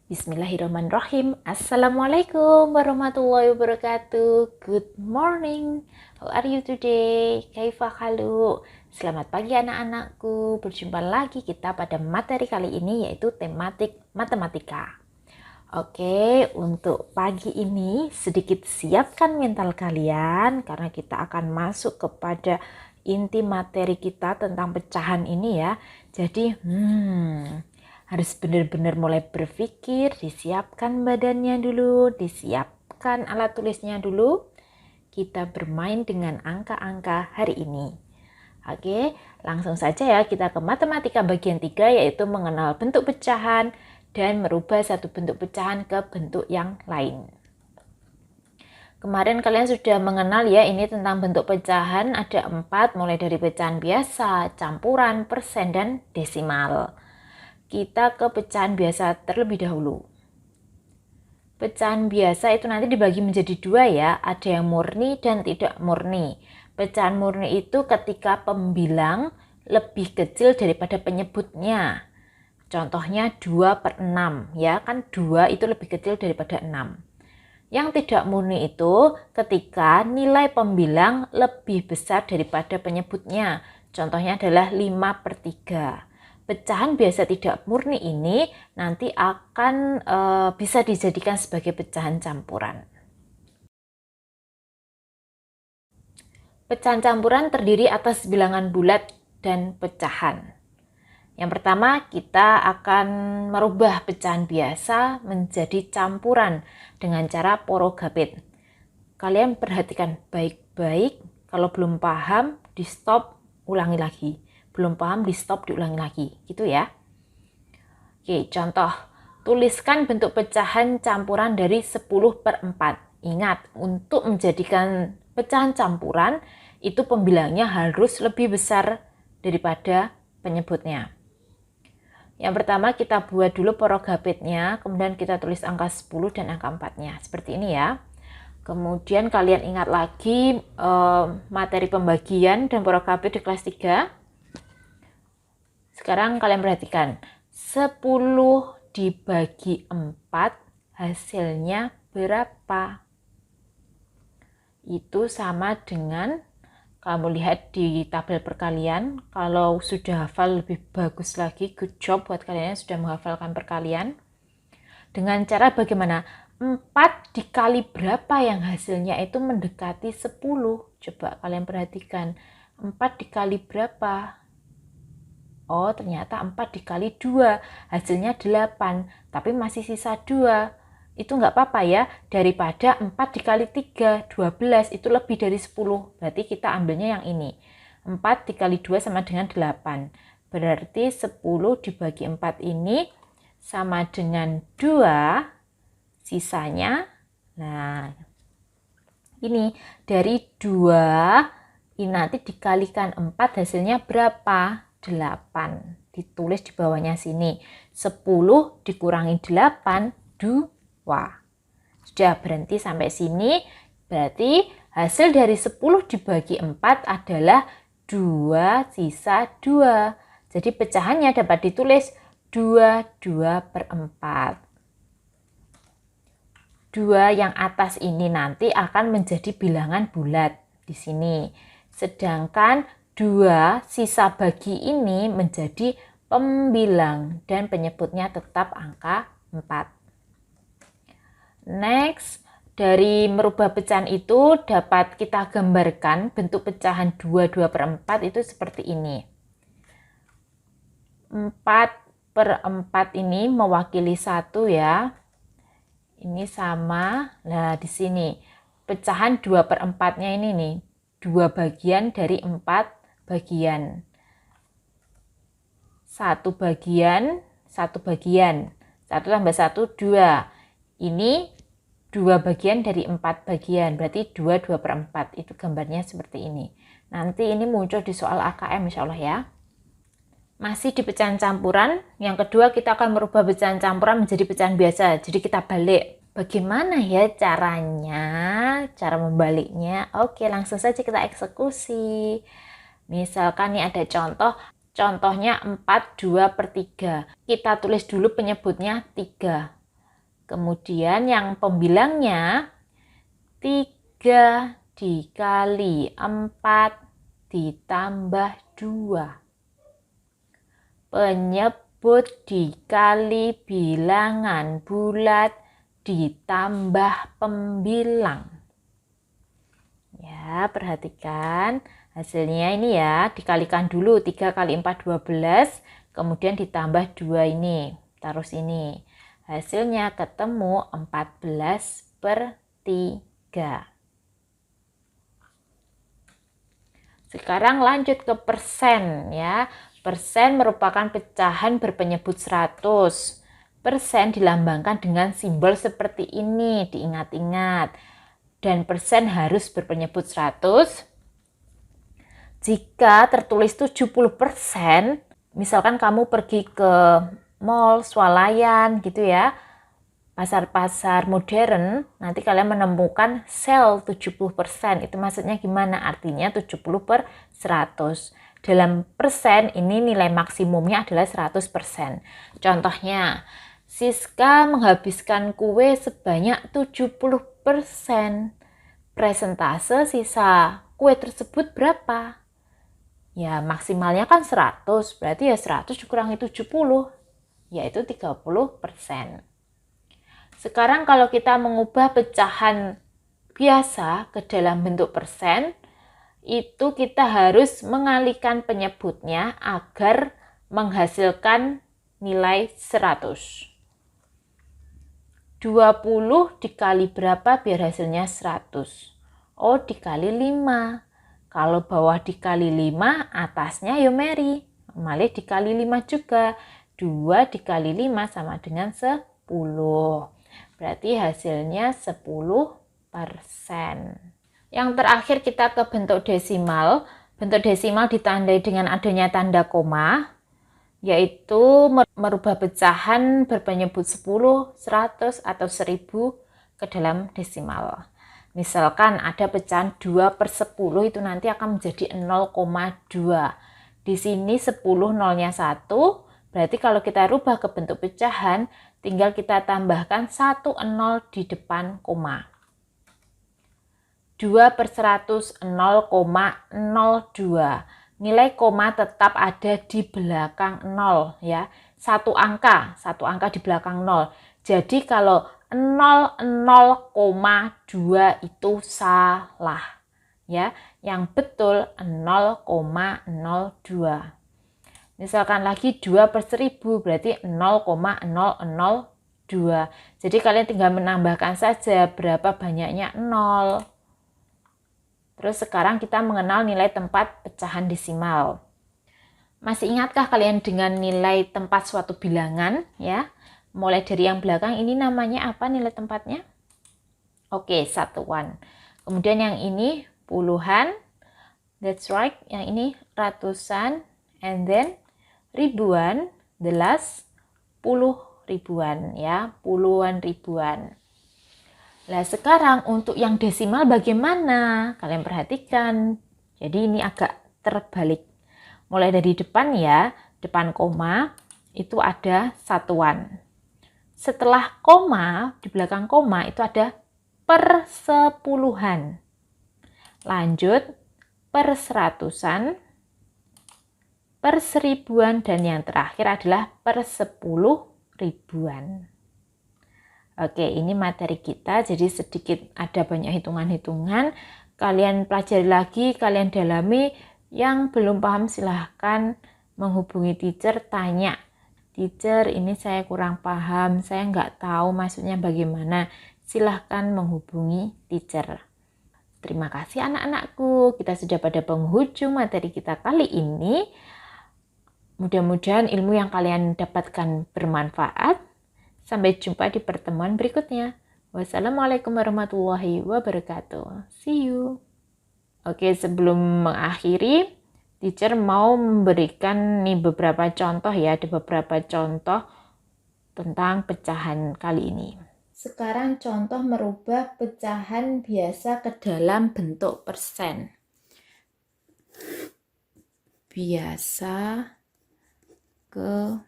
Bismillahirrahmanirrahim. Assalamualaikum warahmatullahi wabarakatuh. Good morning. How are you today? Kaifa halu? Selamat pagi anak-anakku. Berjumpa lagi kita pada materi kali ini yaitu tematik matematika. Oke, untuk pagi ini sedikit siapkan mental kalian karena kita akan masuk kepada inti materi kita tentang pecahan ini ya. Jadi, harus benar-benar mulai berpikir, disiapkan badannya dulu, disiapkan alat tulisnya dulu. Kita bermain dengan angka-angka hari ini. Oke, langsung saja ya kita ke matematika bagian 3 yaitu mengenal bentuk pecahan dan merubah satu bentuk pecahan ke bentuk yang lain. Kemarin kalian sudah mengenal ya ini tentang bentuk pecahan ada 4 mulai dari pecahan biasa, campuran, persen, dan desimal. Kita ke pecahan biasa terlebih dahulu. Pecahan biasa itu nanti dibagi menjadi 2 ya, ada yang murni dan tidak murni. Pecahan murni itu ketika pembilang lebih kecil daripada penyebutnya. Contohnya 2/6 ya, kan 2 itu lebih kecil daripada 6. Yang tidak murni itu ketika nilai pembilang lebih besar daripada penyebutnya. Contohnya adalah 5/3. Pecahan biasa tidak murni ini nanti akan bisa dijadikan sebagai pecahan campuran. Pecahan campuran terdiri atas bilangan bulat dan pecahan. Yang pertama kita akan merubah pecahan biasa menjadi campuran dengan cara porogapit. Kalian perhatikan baik-baik, kalau belum paham di stop, ulangi lagi. Belum paham di stop, diulangi lagi gitu ya. Oke, contoh tuliskan bentuk pecahan campuran dari 10/4. Ingat, untuk menjadikan pecahan campuran itu pembilangnya harus lebih besar daripada penyebutnya. Yang pertama kita buat dulu porogapitnya, kemudian kita tulis angka 10 dan angka 4-nya seperti ini ya. Kemudian kalian ingat lagi materi pembagian dan porogapit di kelas 3. Sekarang kalian perhatikan, 10 dibagi 4 hasilnya berapa? Itu sama dengan, kamu lihat di tabel perkalian, kalau sudah hafal lebih bagus lagi, good job buat kalian yang sudah menghafalkan perkalian. Dengan cara bagaimana? 4 dikali berapa yang hasilnya itu mendekati 10? Coba kalian perhatikan, 4 dikali berapa? Oh, ternyata 4 dikali 2, hasilnya 8, tapi masih sisa 2. Itu nggak apa-apa ya, daripada 4 dikali 3, 12, itu lebih dari 10. Berarti kita ambilnya yang ini. 4 dikali 2 sama dengan 8. Berarti 10 dibagi 4 ini sama dengan 2, sisanya. Nah, ini dari 2, ini nanti dikalikan 4 hasilnya berapa? 8. Ditulis di bawahnya sini. 10 dikurangi 8, 2. Sudah berhenti sampai sini. Berarti hasil dari 10 dibagi 4 adalah 2 sisa 2. Jadi pecahannya dapat ditulis 2/4. 2 yang atas ini nanti akan menjadi bilangan bulat di sini. Sedangkan 2 sisa bagi ini menjadi pembilang dan penyebutnya tetap angka 4. Next, dari merubah pecahan itu dapat kita gambarkan bentuk pecahan 2/4 itu seperti ini. 4/4 ini mewakili 1 ya. Ini sama. Nah, di sini pecahan 2/4-nya ini nih. 2 bagian dari 4 bagian. 1 bagian, 1 bagian. 1 tambah 1, 2. Ini 2 bagian dari 4 bagian. Berarti 2/4. Itu gambarnya seperti ini. Nanti ini muncul di soal AKM insya Allah ya. Masih di pecahan campuran. Yang kedua kita akan merubah pecahan campuran menjadi pecahan biasa. Jadi kita balik. Bagaimana ya caranya? Cara membaliknya? Oke, langsung saja kita eksekusi. Misalkan nih ada contohnya 4/2/3. Kita tulis dulu penyebutnya 3. Kemudian yang pembilangnya 3 dikali 4 ditambah 2. Penyebut dikali bilangan bulat ditambah pembilang. Ya, perhatikan hasilnya ini ya, dikalikan dulu 3 kali 4 12, kemudian ditambah 2 ini, taruh sini. Hasilnya ketemu 14/3. Sekarang lanjut ke persen ya. Persen merupakan pecahan berpenyebut 100. Persen dilambangkan dengan simbol seperti ini, diingat-ingat. Dan persen harus berpenyebut 100. Jika tertulis 70%, misalkan kamu pergi ke mall, swalayan gitu ya, pasar-pasar modern, nanti kalian menemukan sale 70%. Itu maksudnya gimana? Artinya 70/100. Dalam persen, ini nilai maksimumnya adalah 100%. Contohnya, Siska menghabiskan kue sebanyak 70%. Persentase sisa kue tersebut berapa? Ya, maksimalnya kan 100, berarti ya 100 dikurangi 70, yaitu 30%. Sekarang kalau kita mengubah pecahan biasa ke dalam bentuk persen, itu kita harus mengalihkan penyebutnya agar menghasilkan nilai 100. 20 dikali berapa biar hasilnya 100? Oh, dikali 5. Kalau bawah dikali 5, atasnya ya Mary. Malih dikali 5 juga. 2 dikali 5 sama dengan 10. Berarti hasilnya 10%. Yang terakhir kita ke bentuk desimal. Bentuk desimal ditandai dengan adanya tanda koma, yaitu merubah pecahan berpenyebut 10, 100, atau 1000 ke dalam desimal. Misalkan ada pecahan 2/10, itu nanti akan menjadi 0,2. Di sini 10 nolnya 1, berarti kalau kita rubah ke bentuk pecahan, tinggal kita tambahkan 1 0 di depan koma. 2/100 0,02. Nilai koma tetap ada di belakang 0 ya. Satu angka di belakang 0. Jadi kalau 0,2 itu salah ya. Yang betul 0,02. Misalkan lagi 2/1000 berarti 0,002. Jadi kalian tinggal menambahkan saja berapa banyaknya 0. Terus sekarang kita mengenal nilai tempat pecahan desimal. Masih ingatkah kalian dengan nilai tempat suatu bilangan ya? Mulai dari yang belakang ini namanya apa nilai tempatnya? Oke, satuan. Kemudian yang ini puluhan. That's right. Yang ini ratusan. And then ribuan, puluh ribuan ya, puluhan ribuan. Nah, sekarang untuk yang desimal bagaimana? Kalian perhatikan. Jadi ini agak terbalik. Mulai dari depan ya, depan koma itu ada satuan. Setelah koma, di belakang koma itu ada persepuluhan. Lanjut, perseratusan, perseribuan, dan yang terakhir adalah persepuluh ribuan. Oke, ini materi kita, jadi sedikit ada banyak hitungan-hitungan. Kalian pelajari lagi, kalian dalami. Yang belum paham silahkan menghubungi teacher, tanya. Teacher, ini saya kurang paham, saya nggak tahu maksudnya bagaimana. Silahkan menghubungi teacher. Terima kasih anak-anakku, kita sudah pada penghujung materi kita kali ini. Mudah-mudahan ilmu yang kalian dapatkan bermanfaat. Sampai jumpa di pertemuan berikutnya. Wassalamualaikum warahmatullahi wabarakatuh. See you. Oke, sebelum mengakhiri, teacher mau memberikan nih beberapa contoh ya, ada beberapa contoh tentang pecahan kali ini. Sekarang contoh merubah pecahan biasa ke dalam bentuk persen. Biasa ke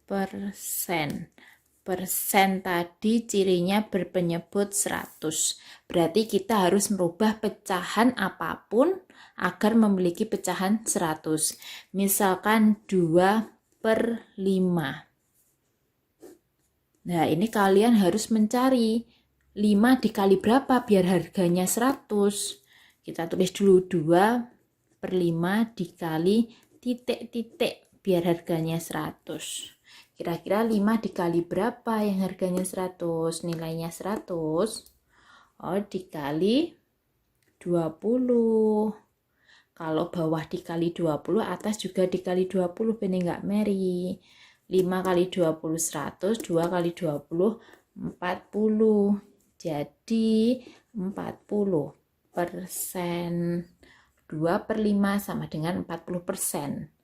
persen. tadi cirinya berpenyebut 100. Berarti kita harus merubah pecahan apapun agar memiliki pecahan 100. Misalkan 2/5. Nah, ini kalian harus mencari 5 dikali berapa biar harganya 100. Kita tulis dulu 2/5 dikali titik-titik biar harganya 100. Kira-kira 5 dikali berapa yang harganya 100? Nilainya 100. Oh, dikali 20. Kalau bawah dikali 20, atas juga dikali 20, bener nggak Mary? 5 kali 20 100, 2 kali 20 40. Jadi 40%. 2/5 sama dengan 40%.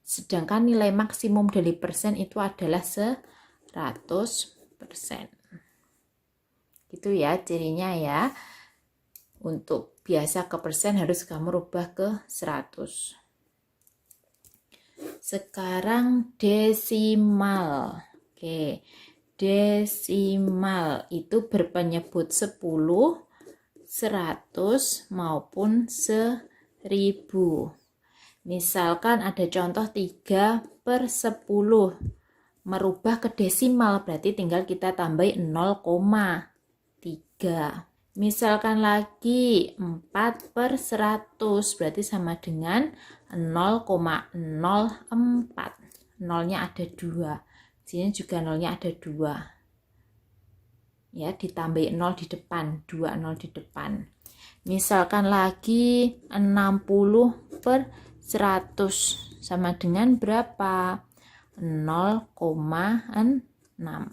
Sedangkan nilai maksimum dari persen itu adalah 100%. Gitu ya cirinya ya. Untuk biasa ke persen harus kamu rubah ke 100. Sekarang desimal. Oke. Desimal itu berpenyebut 10, 100 maupun 1000. Misalkan ada contoh 3/10. Merubah ke desimal berarti tinggal kita tambahin 0,3. Misalkan lagi 4/100 berarti sama dengan 0,04. Nolnya ada 2. Sini juga nolnya ada 2. Ya, ditambahin 0 di depan, 2 0 di depan. Misalkan lagi 60/100 sama dengan berapa? 0,6.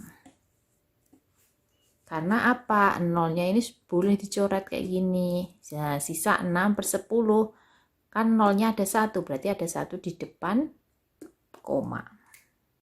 Karena apa? Nolnya ini boleh dicoret kayak gini. Nah, sisa 6/10. Kan nolnya ada 1, berarti ada 1 di depan koma.